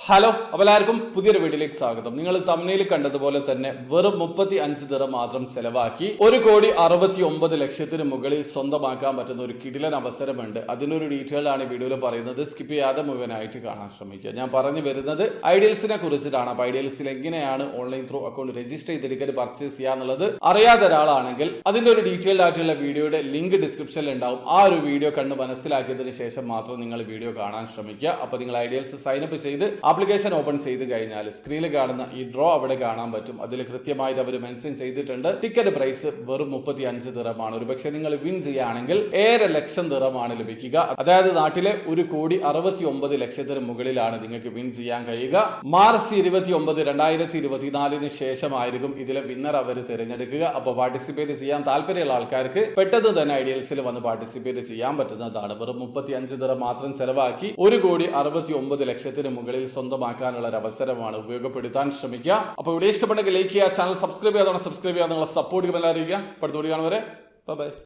Hello, അപ്പോൾ എല്ലാവർക്കും പുതിയൊരു വീഡിയോയിലേക്ക് സ്വാഗതം. നിങ്ങൾ തമ്മിൽ കണ്ടതുപോലെ തന്നെ വെറും 35 ദിർഹം മാത്രം ചെലവാക്കി 1,69,00,000 മുകളിൽ സ്വന്തമാക്കാൻ പറ്റുന്ന ഒരു കിടിലൻ അവസരമുണ്ട്. അതിനൊരു ഡീറ്റെയിൽ ആണ് വീഡിയോയിൽ പറയുന്നത്. സ്കിപ്പ് ചെയ്യാതെ മുഴുവനായിട്ട് കാണാൻ ശ്രമിക്കുക. ഞാൻ പറഞ്ഞു വരുന്നത് ഐഡിയൽസിനെ കുറിച്ചിട്ടാണ്. അപ്പോൾ ഐഡിയൽസിൽ എങ്ങനെയാണ് ഓൺലൈൻ ത്രൂ അക്കൗണ്ട് രജിസ്റ്റർ ചെയ്തിരിക്കുന്നത് പർച്ചേസ് ചെയ്യാന്നുള്ളത് അറിയാത്ത ഒരാളാണെങ്കിൽ അതിന്റെ ഒരു ഡീറ്റെയിൽഡ് ആയിട്ടുള്ള വീഡിയോയുടെ ലിങ്ക് ഡിസ്ക്രിപ്ഷനിൽ ഉണ്ടാവും. ആ ഒരു വീഡിയോ കണ്ട് മനസ്സിലാക്കിയതിനു ശേഷം മാത്രം നിങ്ങൾ വീഡിയോ കാണാൻ ശ്രമിക്കുക. അപ്പോൾ നിങ്ങൾ ഐഡിയൽസ് സൈനപ്പ് ചെയ്ത് ആപ്ലിക്കേഷൻ ഓപ്പൺ ചെയ്ത് കഴിഞ്ഞാൽ സ്ക്രീനിൽ കാണുന്ന ഈ ഡ്രോ അവിടെ കാണാൻ പറ്റും. അതിൽ കൃത്യമായിട്ട് അവർ മെൻഷൻ ചെയ്തിട്ടുണ്ട്. ടിക്കറ്റ് പ്രൈസ് വെറും 35 ദിർഹമാണ്. ഒരുപക്ഷെ നിങ്ങൾ വിൻ ചെയ്യുകയാണെങ്കിൽ 7 ലക്ഷം ദിർഹമാണ് ലഭിക്കുക. അതായത് നാട്ടിലെ 1,69,00,000 മുകളിലാണ് നിങ്ങൾക്ക് വിൻ ചെയ്യാൻ കഴിയുക. മാർച്ച് 29, 2024 ശേഷമായിരിക്കും ഇതിലെ വിന്നർ അവർ തിരഞ്ഞെടുക്കുക. അപ്പോൾ പാർട്ടിസിപ്പേറ്റ് ചെയ്യാൻ താല്പര്യമുള്ള ആൾക്കാർക്ക് പെട്ടെന്ന് തന്നെ ഐഡിയൽസിൽ വന്ന് പാർട്ടിസിപ്പേറ്റ് ചെയ്യാൻ പറ്റുന്നതാണ്. വെറും 35 ദിർഹം മാത്രം ചെലവാക്കി 1,69,00,000 മുകളിൽ സ്വന്തമാക്കാനുള്ള ഒരു അവസരമാണ്. ഉപയോഗപ്പെടുത്താൻ ശ്രമിക്കുക. അപ്പോൾ ഇവിടെ ഇഷ്ടപ്പെട്ടെങ്കിൽ ലൈക്ക് ചെയ്യുക, ചാനൽ സബ്സ്ക്രൈബ് ചെയ്യാതെ സബ്സ്ക്രൈബ് ചെയ്യാതെ നിങ്ങളെ സപ്പോർട്ട് ചെയ്യാൻ അറിയിക്കുക. അടുത്ത വീഡിയോ കാണുവരെ ബൈ.